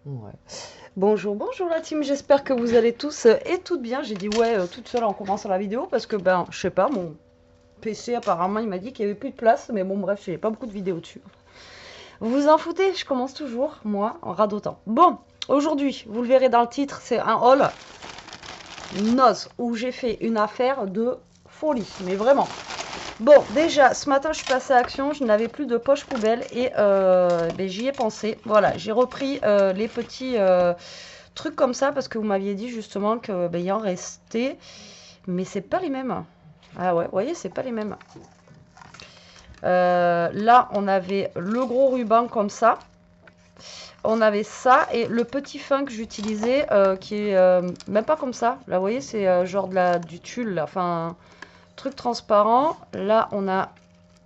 Ouais. Bonjour, bonjour la team, j'espère que vous allez tous et toutes bien. J'ai dit ouais toute seule en commençant la vidéo parce que ben je sais pas, mon PC apparemment il m'a dit qu'il y avait plus de place, mais bon bref, j'ai pas beaucoup de vidéos dessus. Vous vous en foutez, je commence toujours, moi, en radotant. Bon, aujourd'hui, vous le verrez dans le titre, c'est un haul noz où j'ai fait une affaire de folie, mais vraiment. Bon, déjà, ce matin, je suis passée à Action, je n'avais plus de poche poubelle et ben, j'y ai pensé. Voilà, j'ai repris les petits trucs comme ça parce que vous m'aviez dit justement que ben, il en restait, mais c'est pas les mêmes. Ah ouais, vous voyez, c'est pas les mêmes. Là, on avait le gros ruban comme ça. On avait ça et le petit fin que j'utilisais qui est même pas comme ça. Là, vous voyez, c'est genre du tulle, là. Enfin, truc transparent. Là, on a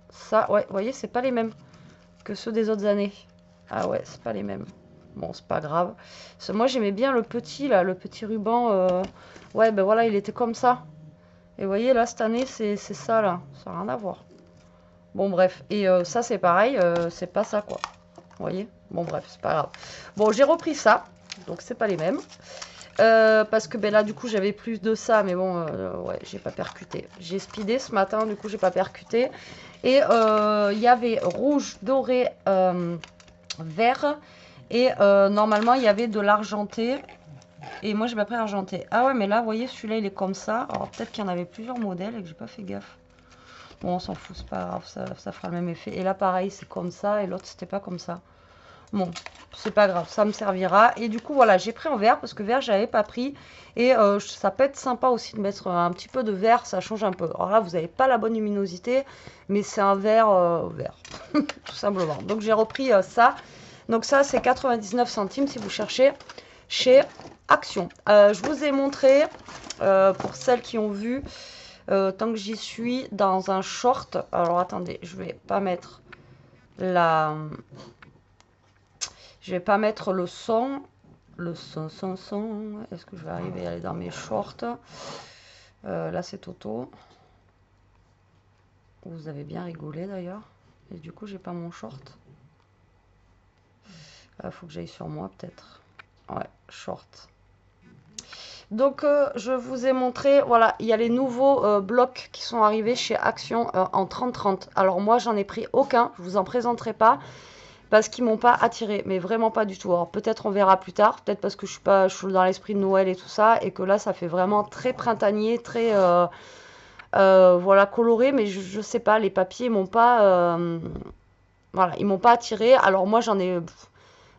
ça. Ouais, vous voyez, c'est pas les mêmes que ceux des autres années. Ah ouais, c'est pas les mêmes. Bon, c'est pas grave. Moi, j'aimais bien le petit, là, le petit ruban. Ouais, ben voilà, il était comme ça. Et vous voyez, là, cette année, c'est ça, là. Ça n'a rien à voir. Bon, bref. Et ça, c'est pareil, c'est pas ça, quoi. Vous voyez? Bon, bref, c'est pas grave. Bon, j'ai repris ça. Donc, c'est pas les mêmes. Parce que ben là, du coup, j'avais plus de ça. Mais bon, ouais, j'ai pas percuté. J'ai speedé ce matin, du coup, j'ai pas percuté. Et il y avait rouge, doré, vert. Et normalement, il y avait de l'argenté. Et moi, j'ai pas pris argenté. Ah ouais, mais là, vous voyez, celui-là, il est comme ça. Alors, peut-être qu'il y en avait plusieurs modèles et que j'ai pas fait gaffe. Bon, on s'en fout, c'est pas grave, ça fera le même effet. Et là, pareil, c'est comme ça. Et l'autre, c'était pas comme ça. Bon, c'est pas grave, ça me servira. Et du coup, voilà, j'ai pris en vert parce que vert, j'avais pas pris. Et ça peut être sympa aussi de mettre un petit peu de vert, ça change un peu. Alors là, vous n'avez pas la bonne luminosité, mais c'est un vert vert, tout simplement. Donc j'ai repris ça. Donc ça, c'est 99 centimes si vous cherchez chez Action. Je vous ai montré, pour celles qui ont vu, tant que j'y suis, dans un short. Alors attendez, je vais pas mettre la... Je vais pas mettre le son. Le son. Est-ce que je vais arriver à aller dans mes shorts? Là, c'est Toto. Vous avez bien rigolé d'ailleurs. Et du coup, j'ai pas mon short. Faut que j'aille sur moi peut-être. Ouais, short. Donc, je vous ai montré, voilà, il y a les nouveaux blocs qui sont arrivés chez Action en 30-30. Alors, moi, j'en ai pris aucun. Je vous en présenterai pas. Parce qu'ils m'ont pas attiré, mais vraiment pas du tout. Alors peut-être on verra plus tard, peut-être parce que je suis dans l'esprit de Noël et tout ça, et que là ça fait vraiment très printanier, très voilà coloré, mais je sais pas, les papiers m'ont pas voilà, ils m'ont pas attiré. Alors moi j'en ai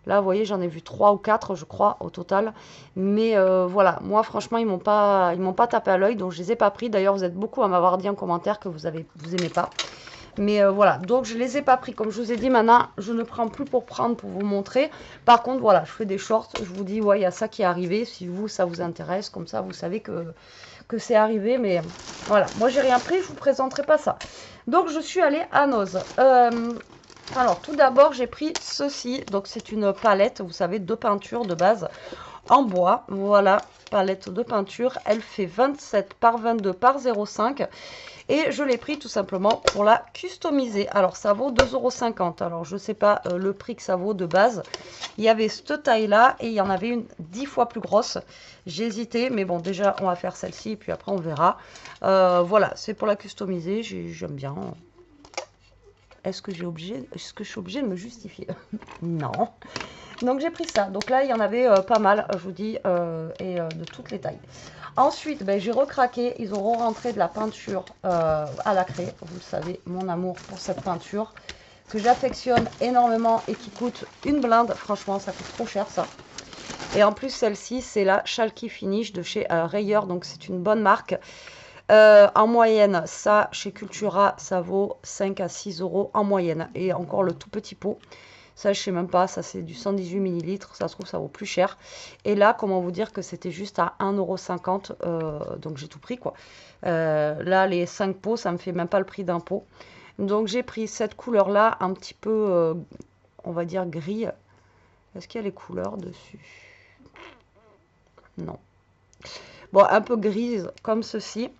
là vous voyez j'en ai vu 3 ou 4 je crois au total, mais voilà, moi franchement ils m'ont pas tapé à l'œil, donc je les ai pas pris. D'ailleurs vous êtes beaucoup à m'avoir dit en commentaire que vous aimez pas. Mais voilà, donc je les ai pas pris. Comme je vous ai dit, maintenant, je ne prends plus pour prendre pour vous montrer. Par contre, voilà, je fais des shorts. Je vous dis, ouais, il y a ça qui est arrivé. Si vous, ça vous intéresse, comme ça, vous savez que c'est arrivé. Mais voilà, moi, j'ai rien pris. Je vous présenterai pas ça. Donc, je suis allée à Noz. Alors, tout d'abord, j'ai pris ceci. Donc, c'est une palette, vous savez, de peinture de base en bois. Voilà, palette de peinture. Elle fait 27 par 22 par 0,5. Et je l'ai pris tout simplement pour la customiser. Alors, ça vaut 2,50 €. Alors, je ne sais pas le prix que ça vaut de base. Il y avait cette taille-là et il y en avait une 10 fois plus grosse. J'ai hésité, mais bon, déjà, on va faire celle-ci et puis après, on verra. Voilà, c'est pour la customiser. J'aime bien. Est-ce que je suis obligée de me justifier? Non. Donc j'ai pris ça. Donc là, il y en avait pas mal, je vous dis, et de toutes les tailles. Ensuite, ben, j'ai recraqué. Ils auront rentré de la peinture à la craie. Vous le savez, mon amour pour cette peinture que j'affectionne énormément et qui coûte une blinde. Franchement, ça coûte trop cher ça. Et en plus, celle-ci, c'est la Chalky Finish de chez Rayer. Donc c'est une bonne marque. En moyenne, ça, chez Cultura, ça vaut 5 à 6 € en moyenne. Et encore le tout petit pot. Ça, je sais même pas, ça c'est du 118 millilitres, ça se trouve ça vaut plus cher. Et là, comment vous dire que c'était juste à 1,50 €, donc j'ai tout pris quoi. Là, les 5 pots, ça me fait même pas le prix d'un pot. Donc j'ai pris cette couleur-là, un petit peu, on va dire gris. Est-ce qu'il y a les couleurs dessus? Non. Bon, un peu grise, comme ceci.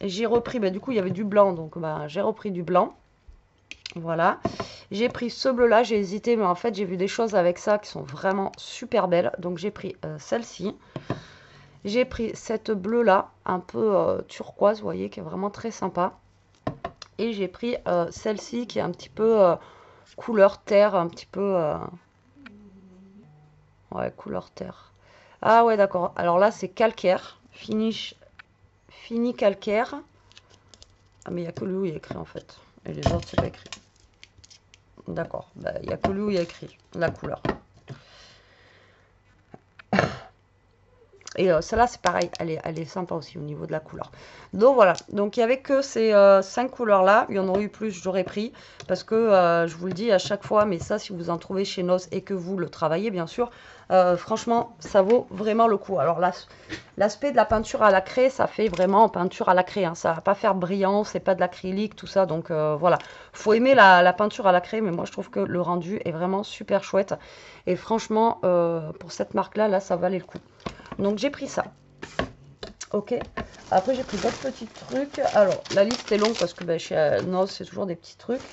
J'ai repris, bah, du coup, il y avait du blanc, donc bah, j'ai repris du blanc. Voilà. J'ai pris ce bleu-là, j'ai hésité, mais en fait, j'ai vu des choses avec ça qui sont vraiment super belles. Donc, j'ai pris celle-ci. J'ai pris cette bleue-là, un peu turquoise, vous voyez, qui est vraiment très sympa. Et j'ai pris celle-ci qui est un petit peu couleur terre, un petit peu... ouais, couleur terre. Ah ouais, d'accord. Alors là, c'est calcaire. Fini calcaire. Ah, mais il n'y a que lui où il y a écrit, en fait. Et les autres, c'est pas écrit. D'accord. Bah, il n'y a que lui où il y a écrit la couleur. Et celle-là, c'est pareil, elle est sympa aussi au niveau de la couleur. Donc voilà, donc il n'y avait que ces 5 couleurs-là. Il y en aurait eu plus, j'aurais pris. Parce que je vous le dis à chaque fois, mais ça, si vous en trouvez chez Noz et que vous le travaillez, bien sûr, franchement, ça vaut vraiment le coup. Alors l'aspect de la peinture à la craie, ça fait vraiment peinture à la craie. Hein. Ça ne va pas faire brillant, c'est pas de l'acrylique, tout ça. Donc voilà, faut aimer la peinture à la craie, mais moi, je trouve que le rendu est vraiment super chouette. Et franchement, pour cette marque-là, là, ça valait le coup. Donc j'ai pris ça. Ok. Après j'ai pris d'autres petits trucs. Alors la liste est longue parce que ben, chez Noz c'est toujours des petits trucs.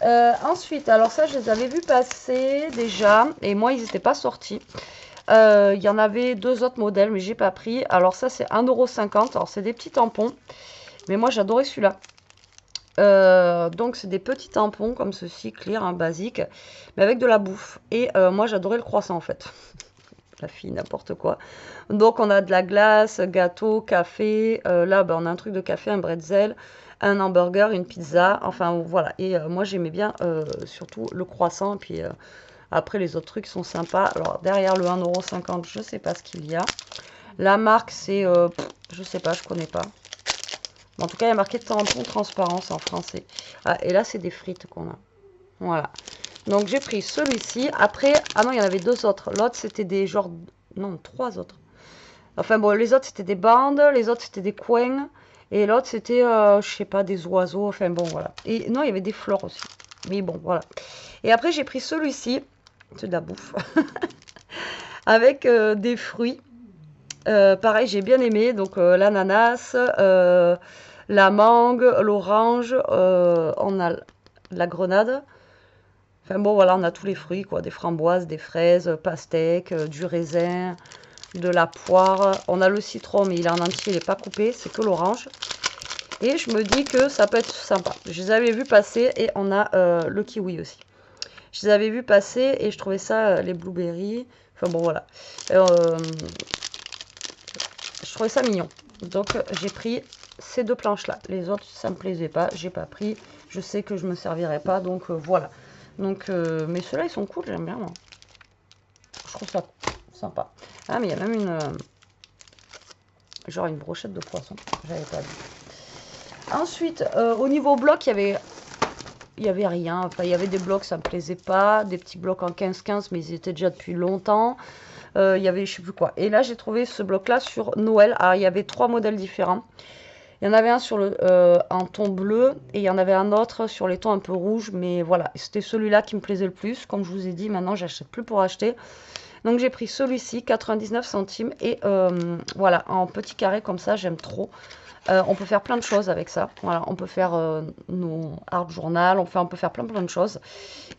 Ensuite, alors ça je les avais vus passer déjà. Et moi ils n'étaient pas sortis. Il y en avait 2 autres modèles mais j'ai pas pris. Alors ça c'est 1,50 €. Alors c'est des petits tampons. Mais moi j'adorais celui-là. Donc c'est des petits tampons comme ceci, clear, hein, basique. Mais avec de la bouffe. Et moi j'adorais le croissant en fait. La fille, n'importe quoi. Donc, on a de la glace, gâteau, café. Là, ben, on a un truc de café, un bretzel, un hamburger, une pizza. Enfin, voilà. Et moi, j'aimais bien surtout le croissant. Et puis, après, les autres trucs sont sympas. Alors, derrière le 1,50 €, je ne sais pas ce qu'il y a. La marque, c'est... je sais pas, je connais pas. En tout cas, il y a marqué tampon transparence en français. Ah, et là, c'est des frites qu'on a. Voilà. Donc j'ai pris celui-ci. Après, ah non, il y en avait 2 autres. L'autre, c'était des genres... Non, 3 autres. Enfin bon, les autres, c'était des bandes. Les autres, c'était des coins. Et l'autre, c'était, je sais pas, des oiseaux. Enfin bon, voilà. Et non, il y avait des fleurs aussi. Mais bon, voilà. Et après, j'ai pris celui-ci. C'est de la bouffe. Avec des fruits. Pareil, j'ai bien aimé. Donc l'ananas, la mangue, l'orange. On a la grenade. Enfin bon, voilà, on a tous les fruits, quoi. Des framboises, des fraises, pastèques, du raisin, de la poire. On a le citron, mais il est en entier, il n'est pas coupé, c'est que l'orange. Et je me dis que ça peut être sympa. Je les avais vus passer et on a le kiwi aussi. Je les avais vus passer et je trouvais ça, les blueberries. Enfin bon, voilà. Je trouvais ça mignon. Donc j'ai pris ces 2 planches-là. Les autres, ça me plaisait pas, j'ai pas pris. Je sais que je me servirai pas, donc voilà. Donc, mais ceux-là, ils sont cool, j'aime bien, moi. Je trouve ça sympa. Ah, mais il y a même une... genre une brochette de poisson. J'avais pas vu. Ensuite, au niveau bloc, il y avait rien. Enfin, il y avait des blocs, ça me plaisait pas. Des petits blocs en 15-15, mais ils étaient déjà depuis longtemps. Il y avait je sais plus quoi. Et là, j'ai trouvé ce bloc-là sur Noël. Alors, il y avait 3 modèles différents. Il y en avait un sur en ton bleu et il y en avait un autre sur les tons un peu rouges. Mais voilà, c'était celui-là qui me plaisait le plus. Comme je vous ai dit, maintenant, j'achète plus pour acheter. Donc, j'ai pris celui-ci, 99 centimes. Et voilà, en petit carré comme ça, j'aime trop. On peut faire plein de choses avec ça. Voilà, on peut faire nos art journal, on peut faire plein de choses.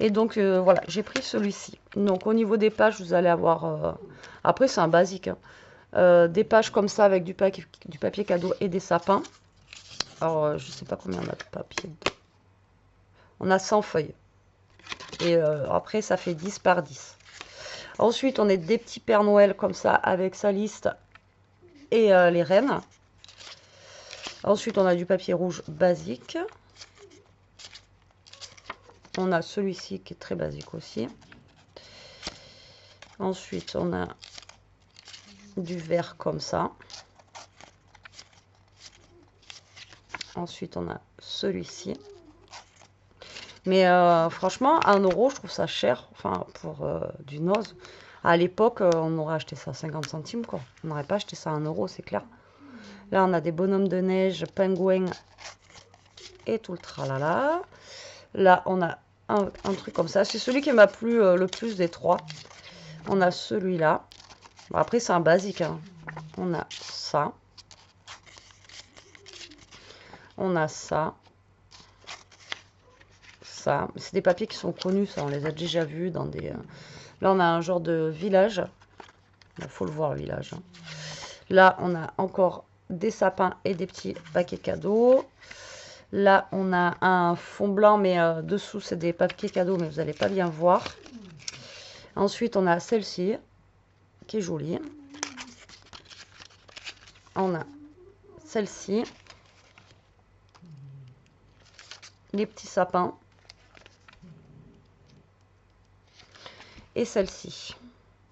Et donc voilà, j'ai pris celui-ci. Donc au niveau des pages, vous allez avoir... Après, c'est un basique. Hein. Des pages comme ça avec du papier cadeau et des sapins. Alors, je sais pas combien on a de papier. On a 100 feuilles. Et après, ça fait 10 par 10. Ensuite, on a des petits Pères Noël comme ça avec sa liste et les reines. Ensuite, on a du papier rouge basique. On a celui-ci qui est très basique aussi. Ensuite, on a du vert comme ça. Ensuite, on a celui-ci. Mais franchement, 1 €, je trouve ça cher. Enfin, pour du Noz. À l'époque, on aurait acheté ça à 50 centimes, quoi. On n'aurait pas acheté ça à 1 €, c'est clair. Là, on a des bonhommes de neige, pingouins et tout le tralala. Là, on a un truc comme ça. C'est celui qui m'a plu le plus des 3. On a celui-là. Bon, après, c'est un basique. Hein. On a ça. On a ça. ça. C'est des papiers qui sont connus, ça, on les a déjà vus dans des... Là, on a un genre de village. Il faut le voir, le village. Hein. Là, on a encore des sapins et des petits paquets cadeaux. Là, on a un fond blanc, mais dessous, c'est des papiers cadeaux, mais vous n'allez pas bien voir. Ensuite, on a celle-ci, qui est jolie. On a celle-ci. Les petits sapins. Et celle-ci.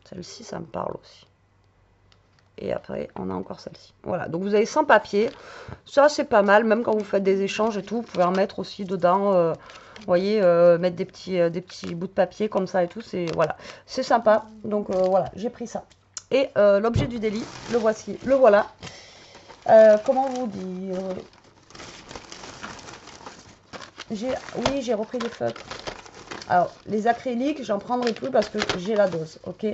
Celle-ci, ça me parle aussi. Et après, on a encore celle-ci. Voilà, donc vous avez 100 papiers. Ça, c'est pas mal. Même quand vous faites des échanges et tout, vous pouvez en mettre aussi dedans. Vous voyez, mettre des petits bouts de papier comme ça et tout. Voilà, c'est sympa. Donc voilà, j'ai pris ça. Et l'objet du délit, le voici. Le voilà. Comment vous dire? Oui, j'ai repris les feutres. Alors, les acryliques, j'en prendrai plus parce que j'ai la dose, ok?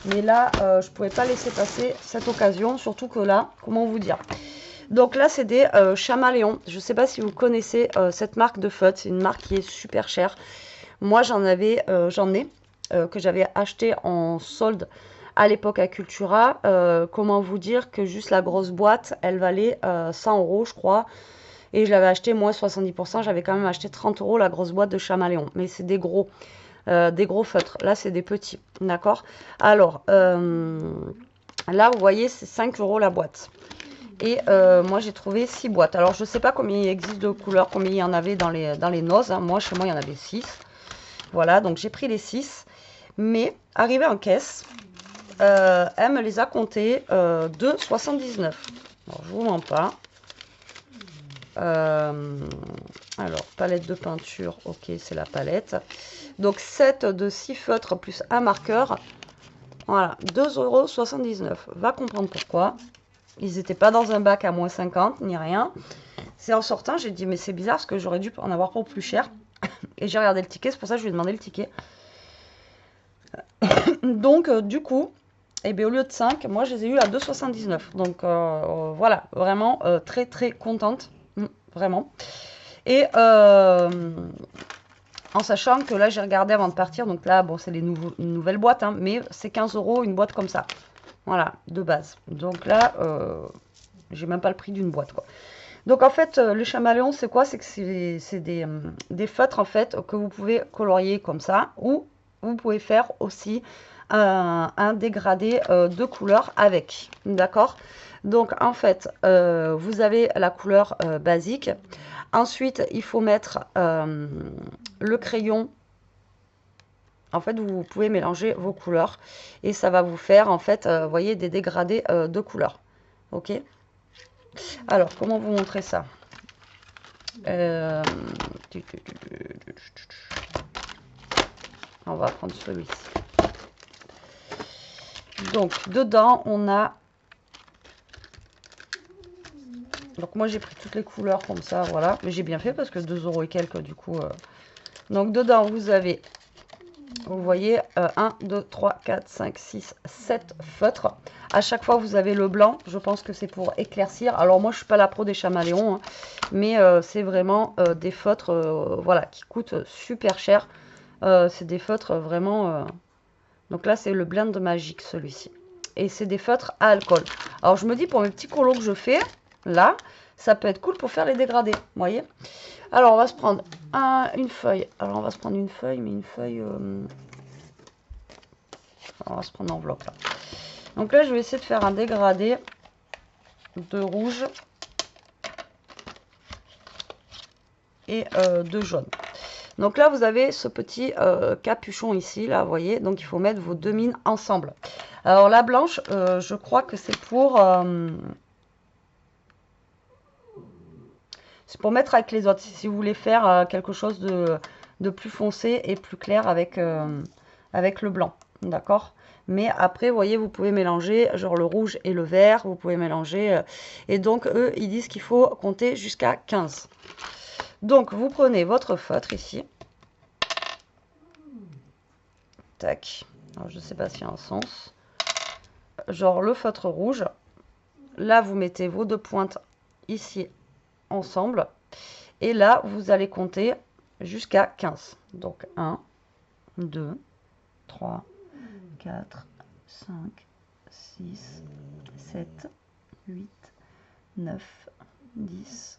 Mais là, je ne pouvais pas laisser passer cette occasion, surtout que là, comment vous dire? Donc là, c'est des Chamaléons. Je ne sais pas si vous connaissez cette marque de feutres. C'est une marque qui est super chère. Moi, j'en ai, que j'avais acheté en solde à l'époque à Cultura. Comment vous dire que juste la grosse boîte, elle valait 100 €, je crois. Et je l'avais acheté moins 70%. J'avais quand même acheté 30 € la grosse boîte de Chamaléon. Mais c'est des gros feutres. Là, c'est des petits. D'accord? Alors, là, vous voyez, c'est 5 € la boîte. Et moi, j'ai trouvé 6 boîtes. Alors, je ne sais pas combien il existe de couleurs, combien il y en avait dans les nozes. Hein. Moi, chez moi, il y en avait 6. Voilà, donc j'ai pris les 6. Mais, arrivé en caisse, elle me les a comptés 2,79 €. Alors, je vous mens pas. Alors, palette de peinture, ok, c'est la palette. Donc, 7 de 6 feutres plus un marqueur. Voilà, 2,79 €. Va comprendre pourquoi. Ils n'étaient pas dans un bac à moins 50, ni rien. C'est en sortant, j'ai dit, mais c'est bizarre, parce que j'aurais dû en avoir pour plus cher. Et j'ai regardé le ticket, c'est pour ça que je lui ai demandé le ticket. Donc, du coup, eh bien, au lieu de 5, moi, je les ai eu à 2,79 €. Donc, voilà, vraiment très, très contente. Vraiment. Et en sachant que là, j'ai regardé avant de partir. Donc là, bon, c'est une nouvelle boîte, hein, mais c'est 15 € une boîte comme ça. Voilà, de base. Donc là, j'ai même pas le prix d'une boîte, quoi. Donc en fait, le Chamaléon, c'est quoi? C'est que c'est des feutres, en fait, que vous pouvez colorier comme ça. Ou vous pouvez faire aussi un dégradé de couleur avec. D'accord? Donc en fait, vous avez la couleur basique. Ensuite, il faut mettre le crayon. En fait, vous pouvez mélanger vos couleurs et ça va vous faire, en fait, vous voyez, des dégradés de couleurs. Ok? Alors, comment vous montrer ça? On va prendre celui-ci. Donc, dedans, on a... Donc, moi, j'ai pris toutes les couleurs comme ça, voilà. Mais j'ai bien fait parce que 2 € et quelques, du coup. Donc, dedans, vous avez... Vous voyez, 1, 2, 3, 4, 5, 6, 7 feutres. À chaque fois, vous avez le blanc. Je pense que c'est pour éclaircir. Alors, moi, je ne suis pas la pro des Chamaléons. Hein, mais c'est vraiment des feutres voilà, qui coûtent super cher. C'est des feutres vraiment... Donc là, c'est le Blend Magique, celui-ci. Et c'est des feutres à alcool. Alors, je me dis, pour mes petits colos que je fais, là, ça peut être cool pour faire les dégradés. Vous voyez? Alors, on va se prendre une feuille. Alors, on va se prendre une feuille, mais une feuille... On va se prendre l'enveloppe, là. Donc là, je vais essayer de faire un dégradé de rouge et de jaune. Donc là, vous avez ce petit capuchon ici, là, vous voyez. Donc, il faut mettre vos deux mines ensemble. Alors, la blanche, je crois que c'est pour... c'est pour mettre avec les autres, si vous voulez faire quelque chose de plus foncé et plus clair avec, avec le blanc, d'accord? Mais après, vous voyez, vous pouvez mélanger genre le rouge et le vert, vous pouvez mélanger. Et donc, eux, ils disent qu'il faut compter jusqu'à 15. Donc, vous prenez votre feutre ici. Tac. Alors, je ne sais pas s'il y a un sens. Genre le feutre rouge. Là, vous mettez vos deux pointes ici ensemble. Et là, vous allez compter jusqu'à 15. Donc 1, 2, 3, 4, 5, 6, 7, 8, 9, 10,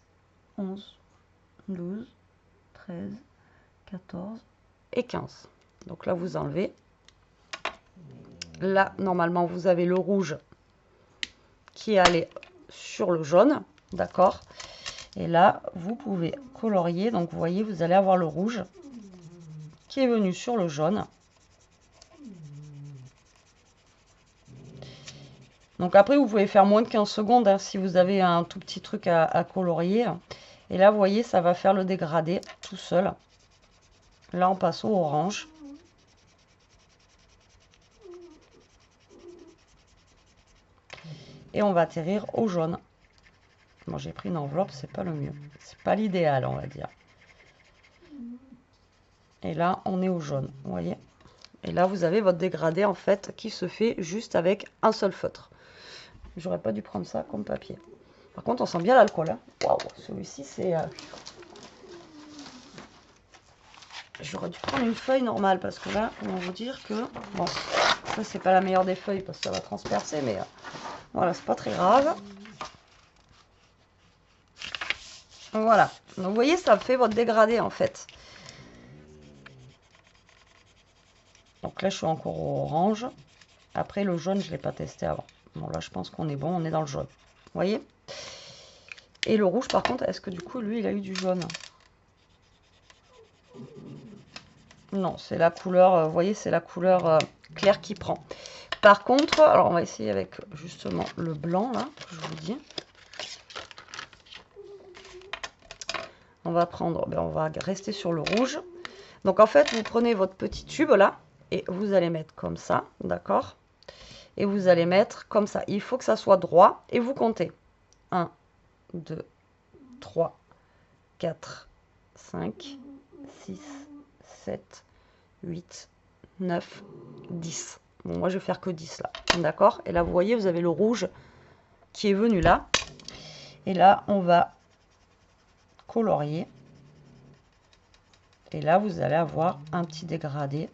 11, 12, 13, 14 et 15. Donc là, vous enlevez. Là, normalement, vous avez le rouge qui est allé sur le jaune. D'accord? Et là, vous pouvez colorier. Donc, vous voyez, vous allez avoir le rouge qui est venu sur le jaune. Donc après, vous pouvez faire moins de 15 secondes hein, si vous avez un tout petit truc à colorier. Et là, vous voyez, ça va faire le dégradé tout seul. Là, on passe au orange. Et on va atterrir au jaune. Bon, j'ai pris une enveloppe, c'est pas le mieux. C'est pas l'idéal, on va dire. Et là, on est au jaune, vous voyez. Et là, vous avez votre dégradé, en fait, qui se fait juste avec un seul feutre. J'aurais pas dû prendre ça comme papier. Par contre, on sent bien l'alcool. Hein. Waouh, celui-ci, c'est... J'aurais dû prendre une feuille normale, parce que là, comment vous dire que... Bon, ça, c'est pas la meilleure des feuilles, parce que ça va transpercer, mais... voilà, c'est pas très grave. Voilà. Donc, vous voyez, ça fait votre dégradé, en fait. Donc là, je suis encore au orange. Après, le jaune, je ne l'ai pas testé avant. Bon, là, je pense qu'on est bon. On est dans le jaune. Vous voyez? Et le rouge, par contre, est-ce que du coup, lui, il a eu du jaune? Non, c'est la couleur, vous voyez, c'est la couleur claire qui prend. Par contre, alors on va essayer avec justement le blanc, là, que je vous dis. On va prendre, on va rester sur le rouge. Donc en fait, vous prenez votre petit tube là, et vous allez mettre comme ça, d'accord? Et vous allez mettre comme ça. Il faut que ça soit droit, et vous comptez. 1, 2, 3, 4, 5, 6, 7, 8, 9, 10. Bon, moi, je vais faire que 10 là. D'accord? Et là, vous voyez, vous avez le rouge qui est venu là. Et là, on va colorier. Et là, vous allez avoir un petit dégradé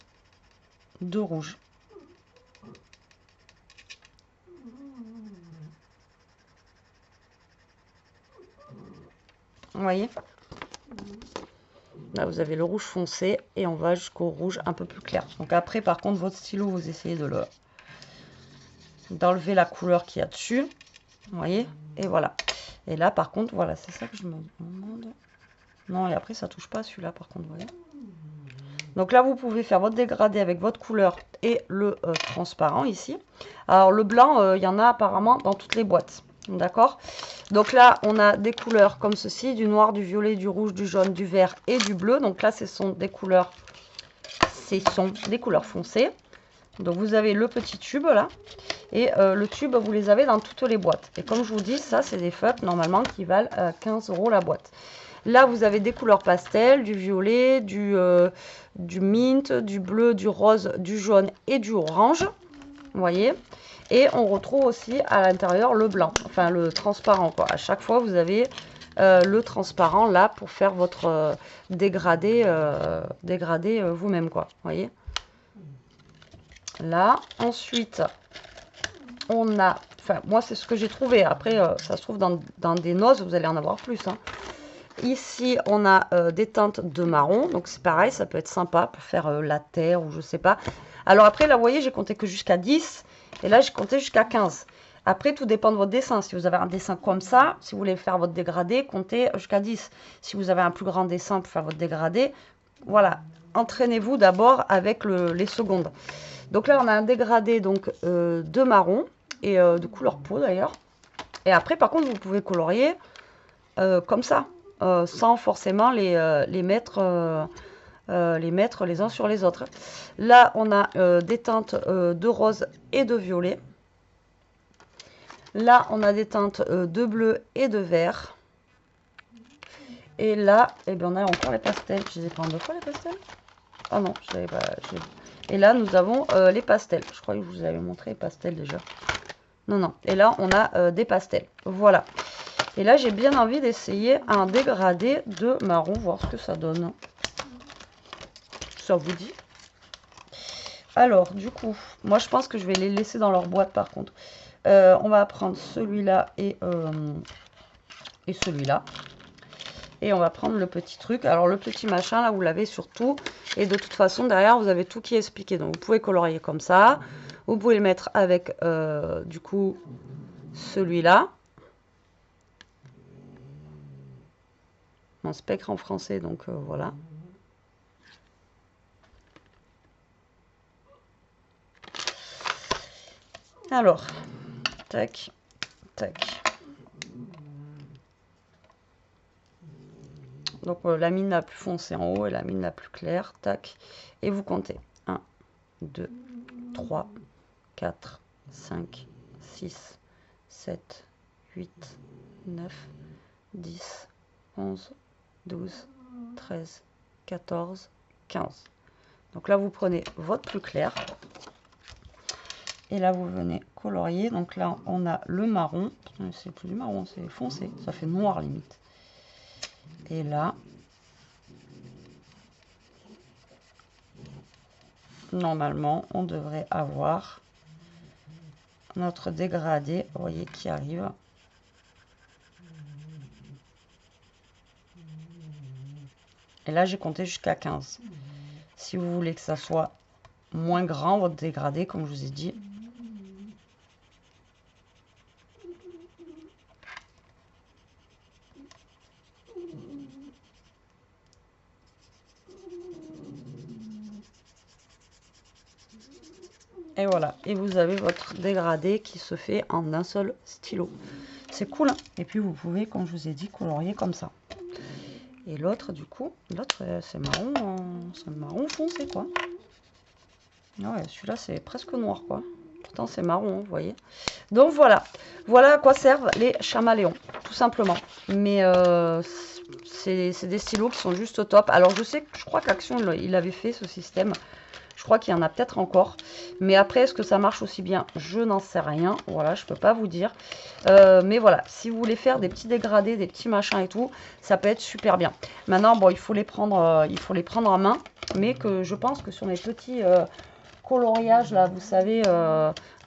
de rouge. Vous voyez? Là, vous avez le rouge foncé et on va jusqu'au rouge un peu plus clair. Donc après, par contre, votre stylo, vous essayez d'enlever la couleur qu'il y a dessus. Vous voyez? Et voilà. Et là, par contre, voilà, c'est ça que je me demande. Non, et après, ça touche pas celui-là, par contre, vous voyez? Donc là, vous pouvez faire votre dégradé avec votre couleur et le transparent ici. Alors, le blanc, il y en a apparemment dans toutes les boîtes. D'accord? Donc là, on a des couleurs comme ceci, du noir, du violet, du rouge, du jaune, du vert et du bleu. Donc là, ce sont des couleurs foncées. Donc vous avez le petit tube là. Et le tube, vous les avez dans toutes les boîtes. Et comme je vous dis, ça, c'est des feutres normalement qui valent 15 € la boîte. Là, vous avez des couleurs pastel, du violet, du mint, du bleu, du rose, du jaune et du orange. Vous voyez? Et on retrouve aussi à l'intérieur le blanc, enfin le transparent, quoi. À chaque fois, vous avez le transparent là pour faire votre dégradé vous-même, quoi. Vous voyez? Là, ensuite, on a... Enfin, moi, c'est ce que j'ai trouvé. Après, ça se trouve dans des nozes, vous allez en avoir plus, hein. Ici, on a des teintes de marron. Donc, c'est pareil, ça peut être sympa pour faire la terre ou je sais pas. Alors après, là, vous voyez, j'ai compté que jusqu'à 10. Et là, j'ai compté jusqu'à 15. Après, tout dépend de votre dessin. Si vous avez un dessin comme ça, si vous voulez faire votre dégradé, comptez jusqu'à 10. Si vous avez un plus grand dessin pour faire votre dégradé, voilà. Entraînez-vous d'abord avec les secondes. Donc là, on a un dégradé donc, de marron et de couleur peau d'ailleurs. Et après, par contre, vous pouvez colorier comme ça. Sans forcément les mettre les uns sur les autres. Là, on a des teintes de rose et de violet. Là, on a des teintes de bleu et de vert. Et là, eh bien, on a encore les pastels. Je les ai pas en deux fois, les pastels? Ah non, je l'avais pas. Et là, nous avons les pastels. Je crois que je vous avais montré les pastels déjà. Non, non. Et là, on a des pastels. Voilà. Et là, j'ai bien envie d'essayer un dégradé de marron, voir ce que ça donne. ça vous dit. Alors, du coup, moi je pense que je vais les laisser dans leur boîte par contre. On va prendre celui-là et celui-là. Et on va prendre le petit truc. Alors le petit machin, là, vous l'avez surtout. Et de toute façon, derrière, vous avez tout qui est expliqué. Donc vous pouvez colorier comme ça. Vous pouvez le mettre avec, du coup, celui-là. Mon spectre en français, donc voilà. Alors, tac, tac. Donc la mine la plus foncée en haut et la mine la plus claire, tac. Et vous comptez 1, 2, 3, 4, 5, 6, 7, 8, 9, 10, 11, 12, 13, 14, 15. Donc là, vous prenez votre plus clair. Et là, vous venez colorier. Donc là, on a le marron. C'est plus du marron, c'est foncé. Ça fait noir limite. Et là, normalement, on devrait avoir notre dégradé, vous voyez, qui arrive. Et là, j'ai compté jusqu'à 15. Si vous voulez que ça soit moins grand, votre dégradé, comme je vous ai dit. Et voilà, et vous avez votre dégradé qui se fait en un seul stylo. C'est cool, hein. Et puis vous pouvez, comme je vous ai dit, colorier comme ça. Et l'autre, du coup, l'autre, c'est marron foncé, quoi. Ouais, celui-là, c'est presque noir, quoi. Pourtant, c'est marron, vous voyez. Donc voilà, voilà à quoi servent les chaméléons, tout simplement. Mais c'est des stylos qui sont juste au top. Alors je sais que je crois qu'Action, il avait fait ce système. Je crois qu'il y en a peut-être encore. Mais après, est-ce que ça marche aussi bien? Je n'en sais rien. Voilà, je peux pas vous dire. Mais voilà, si vous voulez faire des petits dégradés, des petits machins et tout, ça peut être super bien. Maintenant, bon, il faut les prendre en main. Mais que je pense que sur mes petits coloriages, là, vous savez,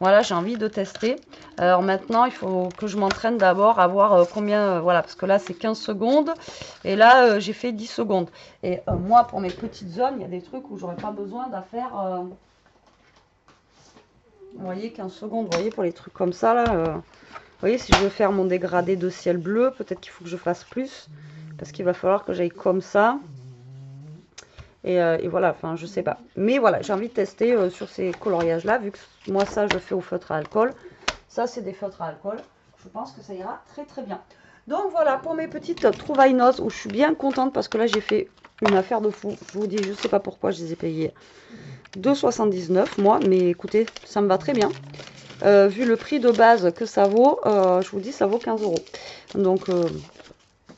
voilà, j'ai envie de tester. Alors maintenant, il faut que je m'entraîne d'abord à voir combien, voilà, parce que là, c'est 15 secondes. Et là, j'ai fait 10 secondes. Et moi, pour mes petites zones, il y a des trucs où j'aurais pas besoin d'en faire, vous voyez, 15 secondes. Vous voyez, pour les trucs comme ça, là, vous voyez, si je veux faire mon dégradé de ciel bleu, peut-être qu'il faut que je fasse plus. Parce qu'il va falloir que j'aille comme ça. Et voilà, enfin, je sais pas. Mais voilà, j'ai envie de tester sur ces coloriages-là, vu que moi, ça, je fais au feutre à alcool. Ça, c'est des feutres à alcool. Je pense que ça ira très, très bien. Donc, voilà, pour mes petites trouvailles noces, où je suis bien contente, parce que là, j'ai fait une affaire de fou. Je vous dis, je sais pas pourquoi je les ai payées 2,79 moi, mais écoutez, ça me va très bien. Vu le prix de base que ça vaut, je vous dis, ça vaut 15 €. Donc,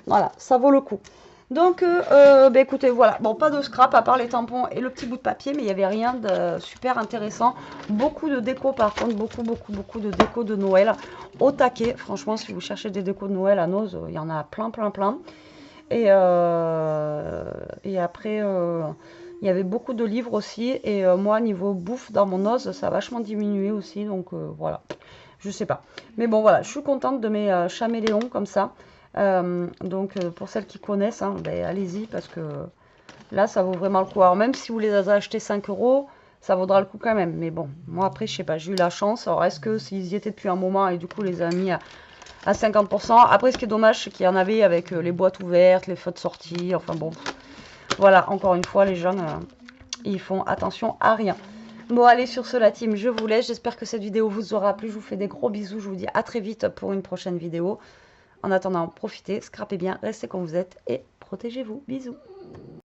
voilà, ça vaut le coup. Donc, bah écoutez, voilà. Bon, pas de scrap à part les tampons et le petit bout de papier, mais il n'y avait rien de super intéressant. Beaucoup de déco, par contre, beaucoup de déco de Noël au taquet. Franchement, si vous cherchez des décos de Noël à Noz, il y en a plein. Et après, il y avait beaucoup de livres aussi. Et moi, niveau bouffe dans mon Noz, ça a vachement diminué aussi. Donc, voilà. Je sais pas. Mais bon, voilà, je suis contente de mes chaméléons comme ça. Donc pour celles qui connaissent, hein, ben, allez-y parce que là ça vaut vraiment le coup. Alors même si vous les avez achetés 5 €, ça vaudra le coup quand même. Mais bon, moi après je sais pas, j'ai eu la chance. Alors est-ce que s'ils y étaient depuis un moment et du coup les a mis à 50%. Après ce qui est dommage c'est qu'il y en avait avec les boîtes ouvertes, les feux de sortie. Enfin bon, voilà, encore une fois les gens ils font attention à rien. Bon allez, sur ce la team, je vous laisse. J'espère que cette vidéo vous aura plu. Je vous fais des gros bisous. Je vous dis à très vite pour une prochaine vidéo. En attendant, profitez, scrapez bien, restez comme vous êtes et protégez-vous. Bisous.